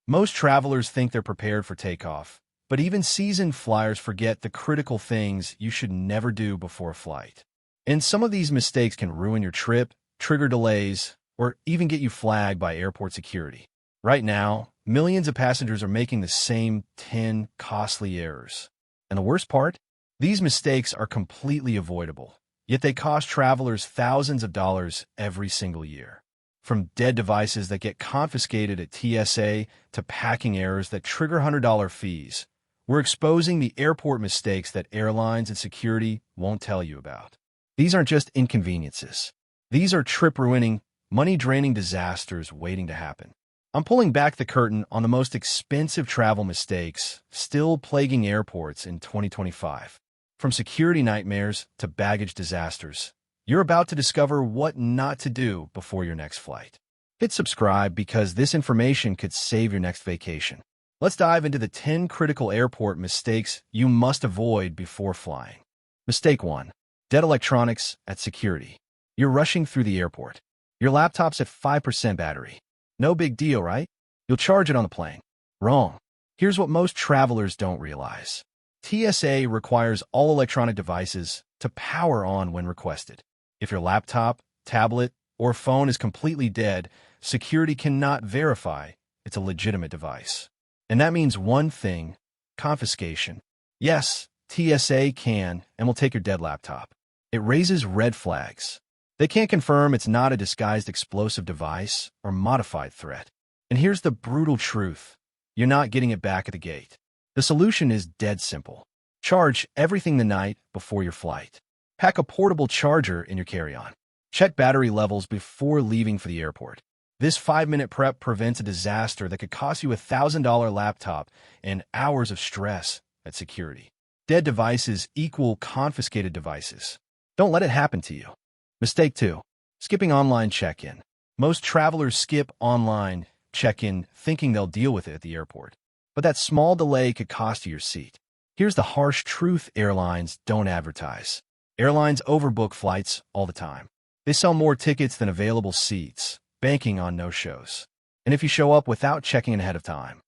Most travelers think they're prepared for takeoff, but even seasoned flyers forget the critical things you should never do before a flight. And some of these mistakes can ruin your trip, trigger delays, or even get you flagged by airport security. Right now, millions of passengers are making the same 10 costly errors. And the worst part? These mistakes are completely avoidable, yet they cost travelers thousands of dollars every single year. From dead devices that get confiscated at TSA to packing errors that trigger $100 fees, we're exposing the airport mistakes that airlines and security won't tell you about. These aren't just inconveniences. These are trip-ruining, money-draining disasters waiting to happen. I'm pulling back the curtain on the most expensive travel mistakes still plaguing airports in 2025. From security nightmares to baggage disasters, you're about to discover what not to do before your next flight. Hit subscribe because this information could save your next vacation. Let's dive into the 10 critical airport mistakes you must avoid before flying. Mistake 1. Dead electronics at security. You're rushing through the airport. Your laptop's at 5% battery. No big deal, right? You'll charge it on the plane. Wrong. Here's what most travelers don't realize. TSA requires all electronic devices to power on when requested. If your laptop, tablet, or phone is completely dead, security cannot verify it's a legitimate device. And that means one thing: confiscation. Yes, TSA can and will take your dead laptop. It raises red flags. They can't confirm it's not a disguised explosive device or modified threat. And here's the brutal truth: you're not getting it back at the gate. The solution is dead simple. Charge everything the night before your flight. Pack a portable charger in your carry-on. Check battery levels before leaving for the airport. This 5-minute prep prevents a disaster that could cost you a $1,000 laptop and hours of stress at security. Dead devices equal confiscated devices. Don't let it happen to you. Mistake 2. Skipping online check-in. Most travelers skip online check-in thinking they'll deal with it at the airport. But that small delay could cost you your seat. Here's the harsh truth airlines don't advertise. Airlines overbook flights all the time. They sell more tickets than available seats, banking on no-shows. And if you show up without checking in ahead of time,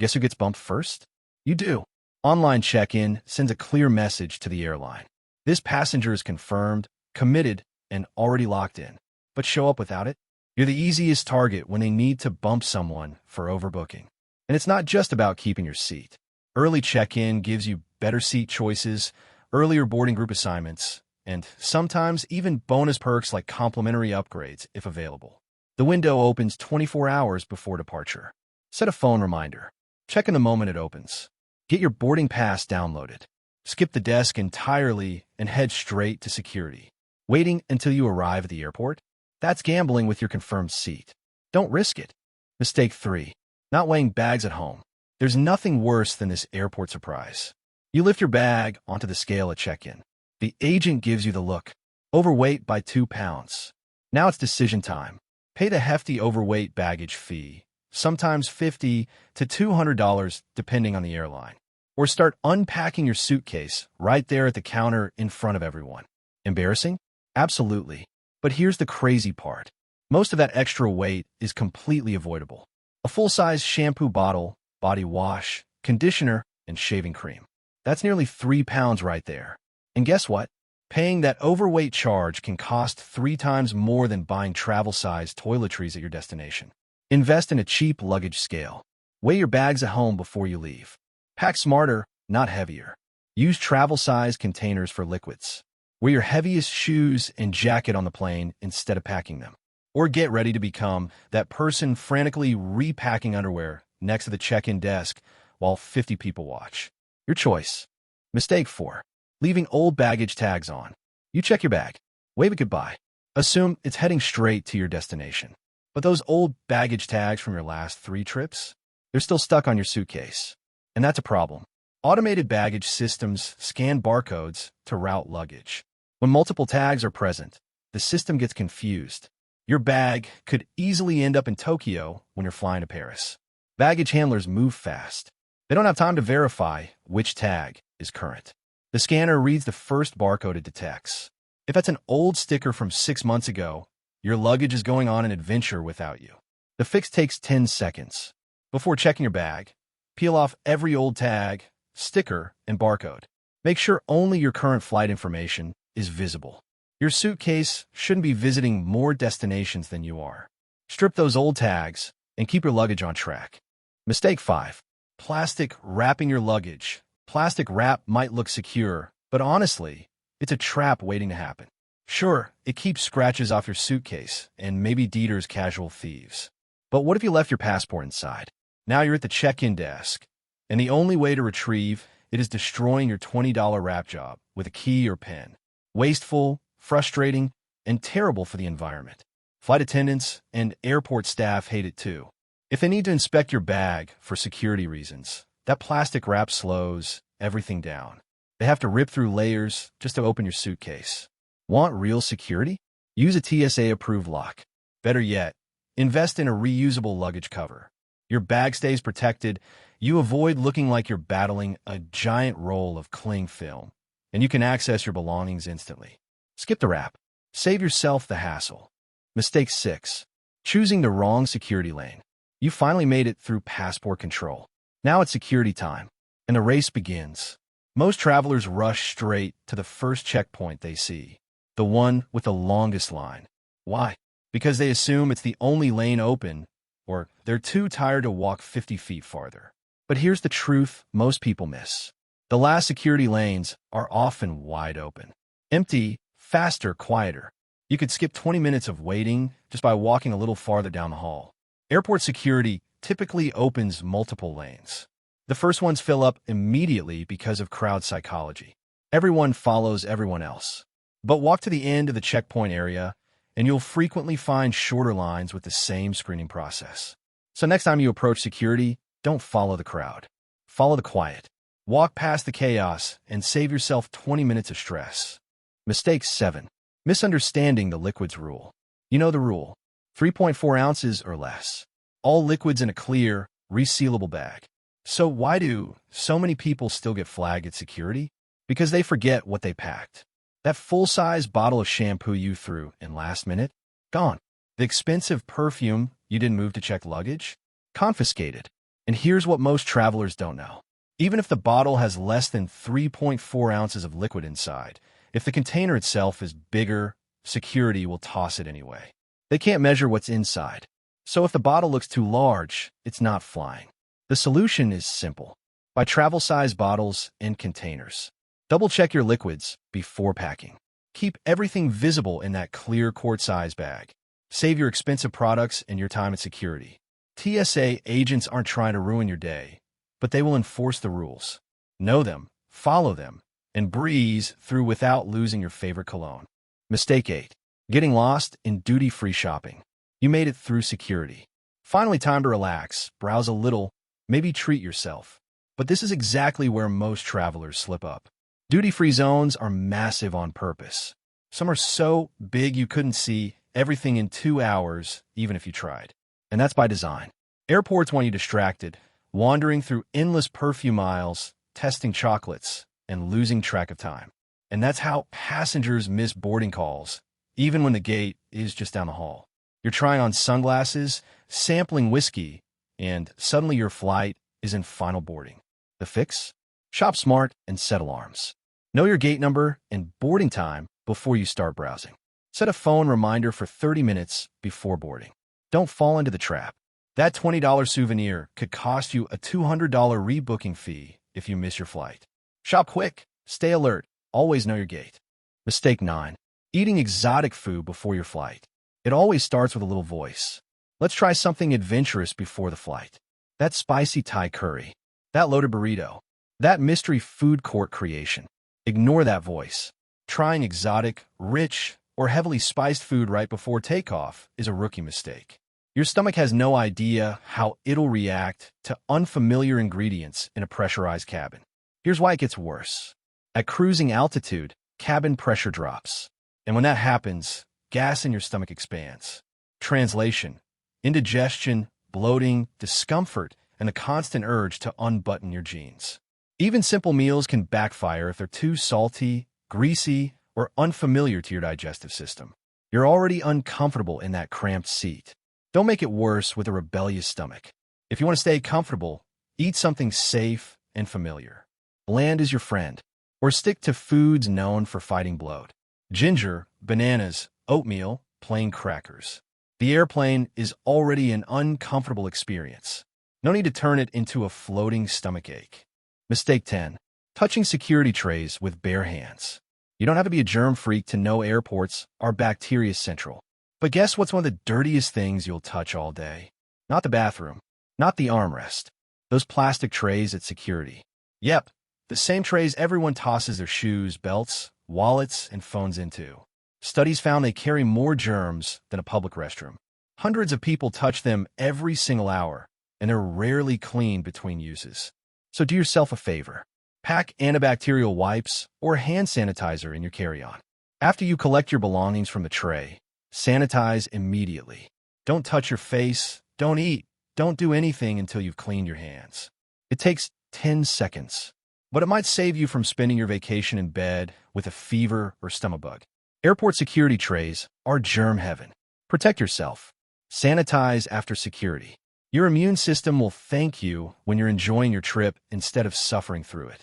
guess who gets bumped first? You do. Online check-in sends a clear message to the airline. This passenger is confirmed, committed, and already locked in. But show up without it? You're the easiest target when they need to bump someone for overbooking. And it's not just about keeping your seat. Early check-in gives you better seat choices, earlier boarding group assignments, and sometimes even bonus perks like complimentary upgrades if available. The window opens 24 hours before departure. Set a phone reminder. Check in the moment it opens. Get your boarding pass downloaded. Skip the desk entirely and head straight to security. Waiting until you arrive at the airport? That's gambling with your confirmed seat. Don't risk it. Mistake 3. Not weighing bags at home. There's nothing worse than this airport surprise. You lift your bag onto the scale at check-in. The agent gives you the look. Overweight by 2 pounds. Now it's decision time. Pay the hefty overweight baggage fee, sometimes $50 to $200 depending on the airline. Or start unpacking your suitcase right there at the counter in front of everyone. Embarrassing? Absolutely. But here's the crazy part. Most of that extra weight is completely avoidable. A full-size shampoo bottle, body wash, conditioner, and shaving cream. That's nearly 3 pounds right there. And guess what? Paying that overweight charge can cost 3 times more than buying travel-sized toiletries at your destination. Invest in a cheap luggage scale. Weigh your bags at home before you leave. Pack smarter, not heavier. Use travel-sized containers for liquids. Wear your heaviest shoes and jacket on the plane instead of packing them. Or get ready to become that person frantically repacking underwear next to the check-in desk while 50 people watch. Your choice. Mistake 4. Leaving old baggage tags on. You check your bag. Wave it goodbye. Assume it's heading straight to your destination. But those old baggage tags from your last 3 trips? They're still stuck on your suitcase. And that's a problem. Automated baggage systems scan barcodes to route luggage. When multiple tags are present, the system gets confused. Your bag could easily end up in Tokyo when you're flying to Paris. Baggage handlers move fast. They don't have time to verify which tag is current. The scanner reads the first barcode it detects. If that's an old sticker from 6 months ago, your luggage is going on an adventure without you. The fix takes 10 seconds. Before checking your bag, peel off every old tag, sticker, and barcode. Make sure only your current flight information is visible. Your suitcase shouldn't be visiting more destinations than you are. Strip those old tags and keep your luggage on track. Mistake 5. Plastic wrapping your luggage. Plastic wrap might look secure, but honestly, it's a trap waiting to happen. Sure, it keeps scratches off your suitcase and maybe deters casual thieves. But what if you left your passport inside? Now you're at the check-in desk, and the only way to retrieve it is destroying your $20 wrap job with a key or pen. Wasteful, frustrating, and terrible for the environment. Flight attendants and airport staff hate it too. If they need to inspect your bag for security reasons, that plastic wrap slows everything down. They have to rip through layers just to open your suitcase. Want real security? Use a TSA-approved lock. Better yet, invest in a reusable luggage cover. Your bag stays protected, you avoid looking like you're battling a giant roll of cling film, and you can access your belongings instantly. Skip the wrap. Save yourself the hassle. Mistake 6. Choosing the wrong security lane. You finally made it through passport control. Now it's security time, and the race begins. Most travelers rush straight to the first checkpoint they see, the one with the longest line. Why? Because they assume it's the only lane open, or they're too tired to walk 50 feet farther. But here's the truth most people miss. The last security lanes are often wide open. Empty, faster, quieter. You could skip 20 minutes of waiting just by walking a little farther down the hall. Airport security typically opens multiple lanes. The first ones fill up immediately because of crowd psychology. Everyone follows everyone else. But walk to the end of the checkpoint area, and you'll frequently find shorter lines with the same screening process. So next time you approach security, don't follow the crowd. Follow the quiet. Walk past the chaos and save yourself 20 minutes of stress. Mistake 7. Misunderstanding the liquids rule. You know the rule. 3.4 ounces or less. All liquids in a clear, resealable bag. So why do so many people still get flagged at security? Because they forget what they packed. That full-size bottle of shampoo you threw in last minute? Gone. The expensive perfume you didn't move to check luggage? Confiscated. And here's what most travelers don't know. Even if the bottle has less than 3.4 ounces of liquid inside, if the container itself is bigger, security will toss it anyway. They can't measure what's inside. So if the bottle looks too large, it's not flying. The solution is simple. Buy travel-size bottles and containers. Double-check your liquids before packing. Keep everything visible in that clear quart-size bag. Save your expensive products and your time at security. TSA agents aren't trying to ruin your day, but they will enforce the rules. Know them, follow them, and breeze through without losing your favorite cologne. Mistake 8. Getting lost in duty-free shopping. You made it through security. Finally, time to relax, browse a little, maybe treat yourself. But this is exactly where most travelers slip up. Duty-free zones are massive on purpose. Some are so big you couldn't see everything in 2 hours, even if you tried. And that's by design. Airports want you distracted, wandering through endless perfume aisles, testing chocolates, and losing track of time. And that's how passengers miss boarding calls, even when the gate is just down the hall. You're trying on sunglasses, sampling whiskey, and suddenly your flight is in final boarding. The fix? Shop smart and set alarms. Know your gate number and boarding time before you start browsing. Set a phone reminder for 30 minutes before boarding. Don't fall into the trap. That $20 souvenir could cost you a $200 rebooking fee if you miss your flight. Shop quick. Stay alert. Always know your gate. Mistake 9. Eating exotic food before your flight. It always starts with a little voice. Let's try something adventurous before the flight. That spicy Thai curry. That loaded burrito. That mystery food court creation. Ignore that voice. Trying exotic, rich, or heavily spiced food right before takeoff is a rookie mistake. Your stomach has no idea how it'll react to unfamiliar ingredients in a pressurized cabin. Here's why it gets worse. At cruising altitude, cabin pressure drops. And when that happens, gas in your stomach expands. Translation: indigestion, bloating, discomfort, and the constant urge to unbutton your jeans. Even simple meals can backfire if they're too salty, greasy, or unfamiliar to your digestive system. You're already uncomfortable in that cramped seat. Don't make it worse with a rebellious stomach. If you want to stay comfortable, eat something safe and familiar. Bland is your friend. Or stick to foods known for fighting bloat. Ginger, bananas, oatmeal, plain crackers. The airplane is already an uncomfortable experience. No need to turn it into a floating stomachache. Mistake 10. Touching security trays with bare hands. You don't have to be a germ freak to know airports are bacteria central. But guess what's one of the dirtiest things you'll touch all day? Not the bathroom. Not the armrest. Those plastic trays at security. Yep, the same trays everyone tosses their shoes, belts, wallets, and phones into. Studies found they carry more germs than a public restroom. Hundreds of people touch them every single hour, and they're rarely cleaned between uses. So do yourself a favor. Pack antibacterial wipes or hand sanitizer in your carry-on. After you collect your belongings from the tray, sanitize immediately. Don't touch your face, don't eat, don't do anything until you've cleaned your hands. It takes 10 seconds, but it might save you from spending your vacation in bed with a fever or stomach bug. Airport security trays are germ heaven. Protect yourself. Sanitize after security. Your immune system will thank you when you're enjoying your trip instead of suffering through it.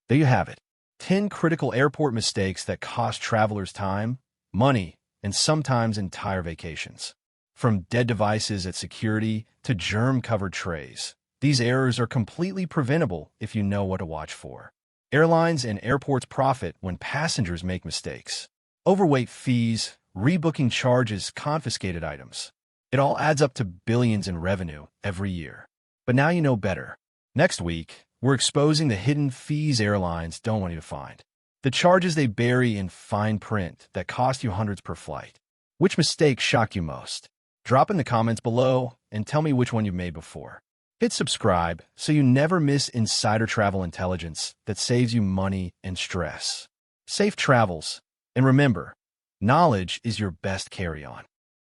There you have it. 10 critical airport mistakes that cost travelers time, money, and sometimes entire vacations. From dead devices at security to germ-covered trays, these errors are completely preventable if you know what to watch for. Airlines and airports profit when passengers make mistakes. Overweight fees, rebooking charges, confiscated items. It all adds up to billions in revenue every year. But now you know better. Next week, we're exposing the hidden fees airlines don't want you to find. The charges they bury in fine print that cost you hundreds per flight. Which mistake shocked you most? Drop in the comments below and tell me which one you've made before. Hit subscribe so you never miss insider travel intelligence that saves you money and stress. Safe travels. And remember, knowledge is your best carry-on.